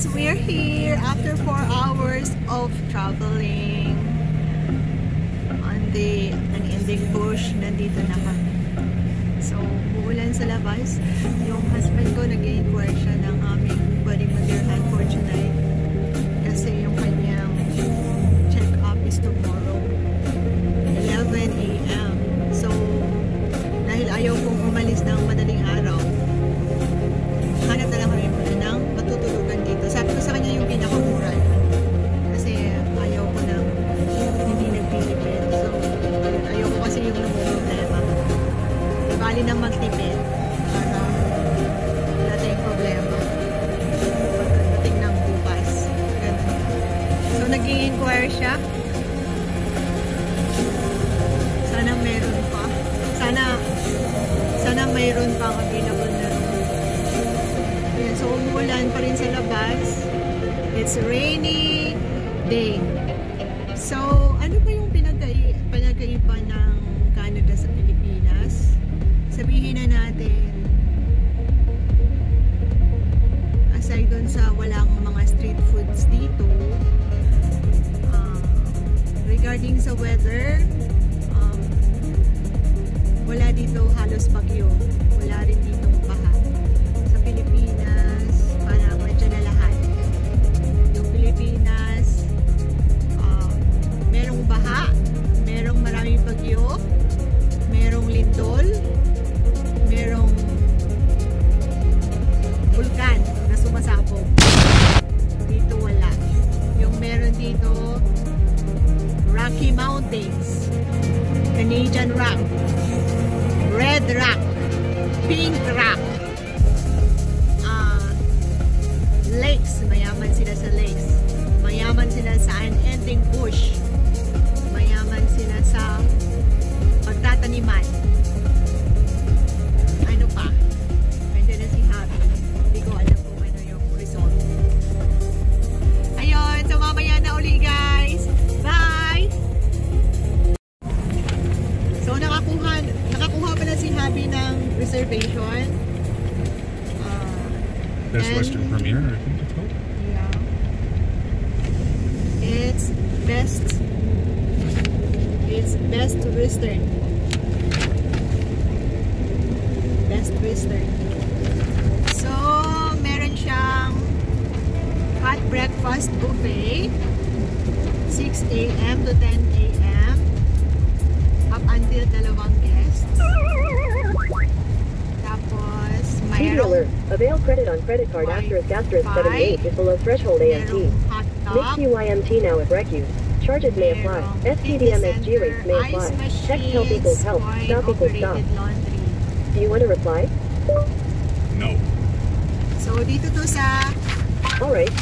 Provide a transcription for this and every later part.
guys, we're here after 4 hours of traveling on the unending bush. Nandito na kami. So, uulan sa labas. Yung husband ko nag-inquire siya ng aming pwedeng matirhan for tonight. Kasi yung kanyang check-up is tomorrow, 11 AM. So, dahil ayaw kong umalis ng madaling araw, hanap na lang kami muna ng matutulugan dito. Sabi ko sa kanya yung pinakamura. Kasi ayaw ko nang hindi nagtitipid. So, ayaw ko kasi yung problema. Bali nang magtipid para wala tayong problema pagdating ng bukas. Ganun. So, nag-i-inquire siya. Sana meron pa. Sana mayroon pang available na room. Ayan, so umuulan pa rin sa labas. It's a rainy day. So, ano ba yung pinagkaiba ng Canada sa Pilipinas? Sabihin na natin, aside dun sa walang mga street foods dito, regarding sa weather, wala dito halos bagyo. Wala rin dito baha. Sa Pilipinas, parang medyo na lahat. Yung Pilipinas, merong baha, merong maraming bagyo, merong lindol, merong vulkan na sumasabog. Dito wala. Yung meron dito, Rocky Mountains, Canadian Rock, Red Rock, Pink Rock, lakes, mayaman sila sa lakes, mayaman sila sa unending bush, mayaman sila sa pagtataniman. Ano pa? Pwede na si Happy. Hindi ko alam kung ano yung result. Ayun, so mamaya na uli guys. Bye! So nakakuha pala si Happy ng reservation. Best Western Premier, I think it's called. Yeah. It's Best Western. Best Western. So, meron siyang hot breakfast buffet, 6 AM to 10 AM, up until 2 guests. Tapos, mayroong avail credit on credit card ***78 if below threshold AMT. Mix UIMT now if rec use. Charges may apply. STDMSG rates may apply. Text help equals help. Stop equals stop. Do you want to reply? No. So, dito to sa Alright.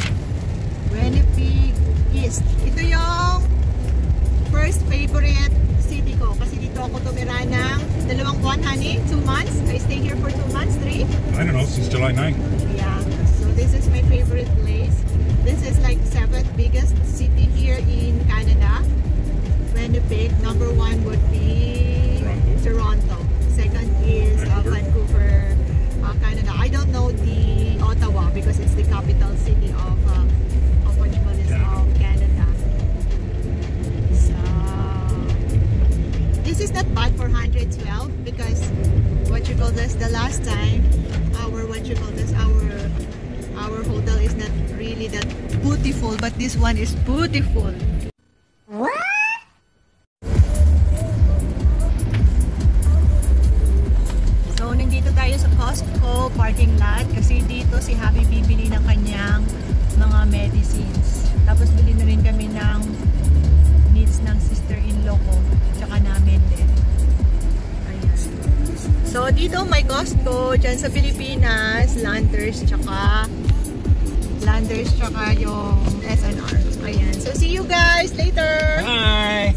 Winnipeg East. Ito yung first favorite city ko. Kasi dito ako tumira ng 2 buwan, honey. 2 months. I stay here for 2 months, 3. I don't know, since July 9th. Yeah. So, this is my favorite place. This is like 7th biggest city here in Canada. Winnipeg. Number 1 would be Toronto. Second is Vancouver, Canada. I don't know the Ottawa because it's the capital city of Canada. So this is not bad for 112 because the last time our hotel is not really that beautiful, but this one is beautiful. So nandito tayo sa Costco parking lot kasi dito si Happy bibili ng kanyang mga medicines. Tapos bili na rin kami ng needs ng sister-in-law ko tsaka namin din. Ayan. So dito may Costco dyan sa Pilipinas, Landers tsaka yung SNR. Ayan. So see you guys later! Bye!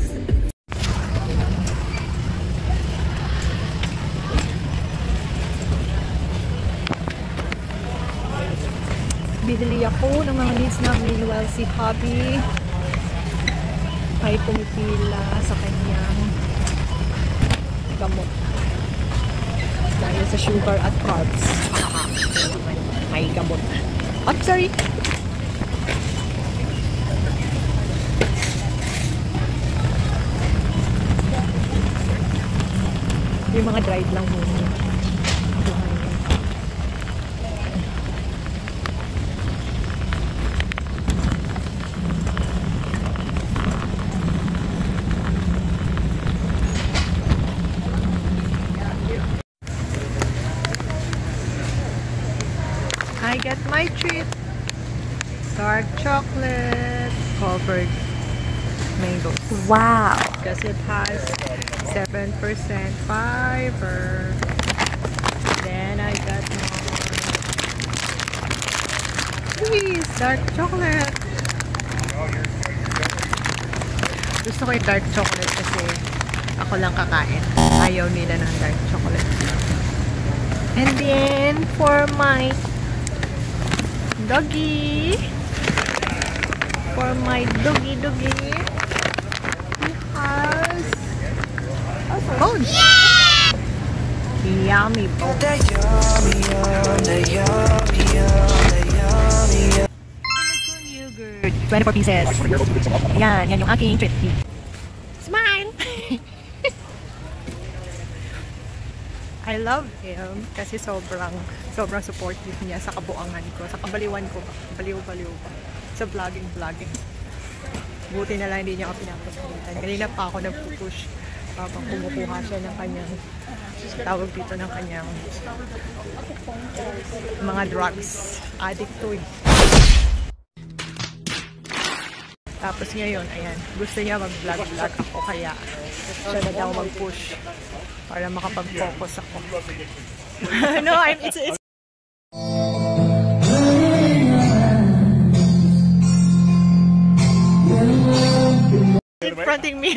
Bibili ako ng mga needs namin while si Hobby ay pumipila sa kanyang gamot dahil sa sugar at carbs. May gamot. I'm sorry. Yung mga dried lang muna. I get my treat. Dark chocolate covered mangoes. Wow. Because it has 7% fiber. Then I got more. Please, dark chocolate. Gusto ko yung dark chocolate kasi ako lang kakain. Ayaw nila ng dark chocolate. And then, for my doggy. For my doggy. He has a phone. Yeah! Yummy phone. Silicone yogurt. 24 pieces. Yan yung aking treat. Smile! I love him kasi sobrang supportive niya sa kabuangan ko, sa kabaliwan ko, baliw-baliw pa sa vlogging. Buti na lang hindi niya ako pinapagalitan. Kanina pa ako nagpupush habang kumukuha siya ng kanyang tawag dito ng kanyang mga drugs. Addict to eh. Tapos ngayon, ayan, gusto niya mag-vlog ako kaya siya na daw mag-push para makapag-focus ako. No, it's confronting me.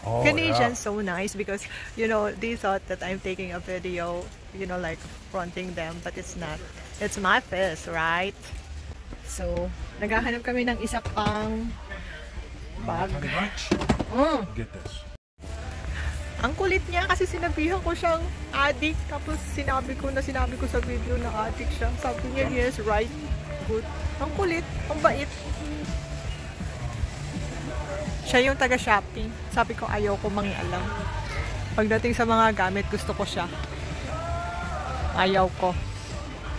Oh, Canadians so nice because you know they thought that I'm taking a video, you know, like fronting them, but it's not. It's my face, right? So naghahanap kami ng isa pang bag. Get this. Ang kulit niya kasi sinabihan ko siyang addict, tapos sinabi ko sa video na addict siya. Sabi niya, yes, right, good. Ang kulit, ang bait. Siya yung taga-shopping. Sabi ko, ayaw ko mangialam. Pagdating sa mga gamit, gusto ko siya. Ayaw ko.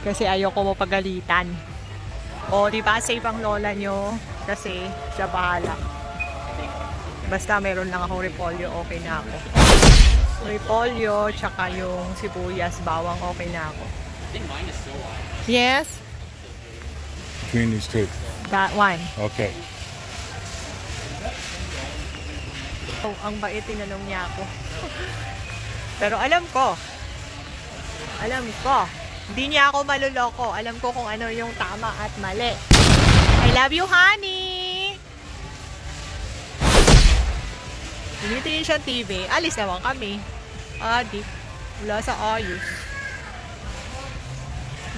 Kasi ayaw ko mapagalitan. O, diba, safe ang lola nyo. Kasi siya bahala. Basta meron lang akong repolyo, okay na ako. Repolyo, tsaka yung sibuyas, bawang, okay na ako. Yes? Between these two. That one. Okay. Oh, ang bait, tinanong niya ako. Pero alam ko, hindi niya ako maluloko. Alam ko kung ano yung tama at mali. I love you, honey! Tinitingin siyang TV. Alis naman kami. Adik. Wala sa ayos.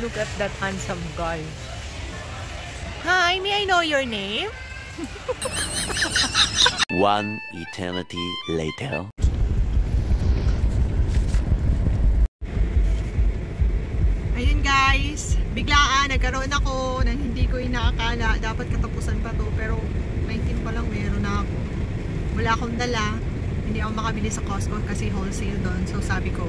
Look at that handsome guy. Hi, may I know your name? One eternity later. Ayun guys, biglaan nagkaroon ako ng hindi ko inaakala. Dapat katapusan pa to, pero 19 pa lang meron na ako. Wala akong dala. Hindi ako makabili sa Costco kasi wholesale doon. So sabi ko,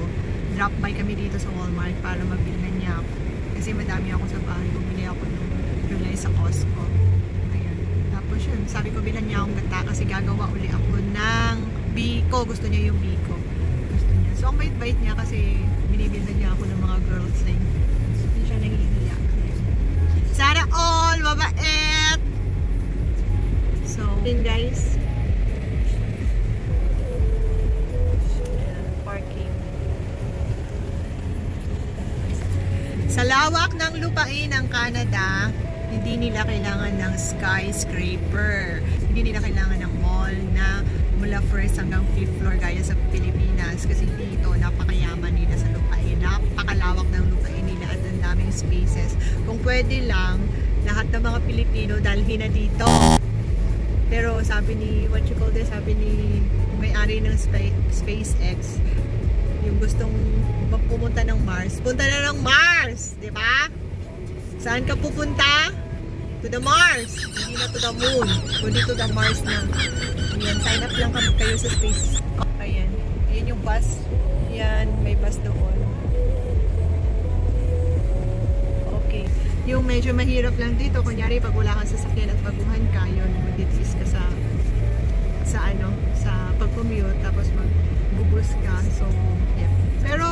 drop by kami dito sa Walmart para mabilhan niya ako. Kasi madami ako sa bahay. Bumili ako ng gulay sa Costco. Ayan. Tapos yun, sabi ko bilhan niya akong gata kasi gagawa uli ako ng biko. Gusto niya yung biko. Gusto niya. So ang bait-bait niya kasi binibilhan niya ako ng mga girls thing. Hindi siya nangihiya. Sana all mabait! So, yun guys. Parking. Sa lawak ng lupain ng Canada, hindi nila kailangan ng skyscraper. Hindi nila kailangan ng mall na mula first hanggang 5th floor gaya sa Pilipinas. Kasi dito, napakayaman nila sa lupain. Napakalawak ng lupain nila at ang daming spaces. Kung pwede lang, lahat ng mga Pilipino dalhin na dito. Pero sabi ni, sabi ni may-ari ng SpaceX, yung gustong pumunta ng Mars, punta na ng Mars, di ba? Saan ka pupunta? To the Mars, hindi na to the moon, kundi to the Mars na. Ayan, sign up lang kayo sa Space. Ayan, ayan yung bus. Yan, may bus doon. Okay. Yung medyo mahirap lang dito, kunyari pag wala kang sasakyan at baguhan ka, yun, mag-ditsis ka sa pag-commute, tapos mag-bus ka. So, yeah. Pero,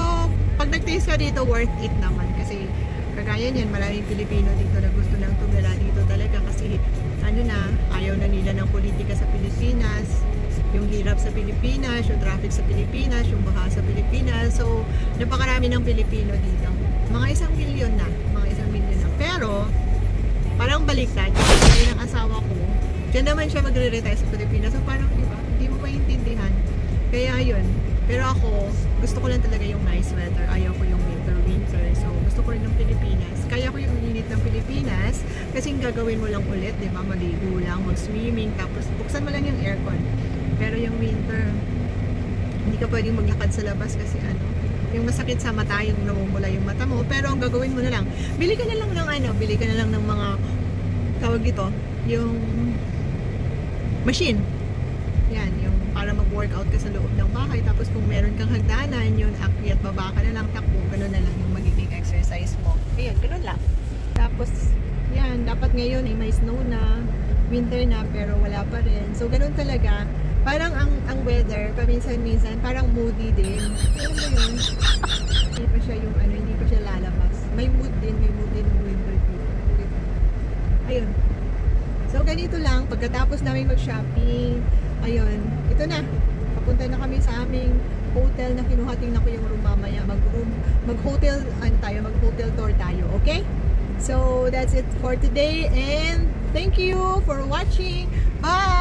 pag nag-taste ka dito, worth it naman. Kasi, kagaya niyan, maraming Pilipino dito na gusto nang tumira dito talaga. Kasi, ayaw na nila ng politika sa Pilipinas. Yung hirap sa Pilipinas, yung traffic sa Pilipinas, yung baha sa Pilipinas. So, napakarami ng Pilipino dito. Mga 1 milyon na. Pero, parang baliktad. Yung ng asawa ko, dyan naman siya magre-retire sa Pilipinas. So, parang, hindi mo maintindihan. Kaya yun. Pero ako, gusto ko lang talaga yung nice weather. Ayaw ko yung winter. So, gusto ko rin ng Pilipinas. Kaya ko yung init ng Pilipinas. Kasi gagawin mo lang ulit, di ba? Maligo lang, mag-swimming, tapos buksan mo lang yung aircon. Pero yung winter, hindi ka pwedeng maglakad sa labas kasi yung masakit sa mata, yung namumula yung mata mo. Pero ang gagawin mo na lang, bili ka na lang ng mga, tawag dito, yung machine. Yan, yung para mag-workout ka sa loob ng bahay. Tapos kung meron kang hagdanan, yun, akyat baba ka na lang, takbo, gano'n na lang yung magiging exercise mo. Ayun, gano'n lang. Tapos, yan, dapat ngayon ay may snow na, winter na, pero wala pa rin. So, gano'n talaga. Parang ang weather, paminsan-minsan, parang moody din. Alam mo yun? Hindi pa siya yung hindi pa siya lalabas. May mood din ng winter dito. Ayun. So, ganito lang. Pagkatapos namin mag-shopping, ayun, ito na. Papunta na kami sa aming hotel na kinuhating na ko yung room mamaya. Mag-hotel tour tayo. Okay? So, that's it for today. And thank you for watching. Bye!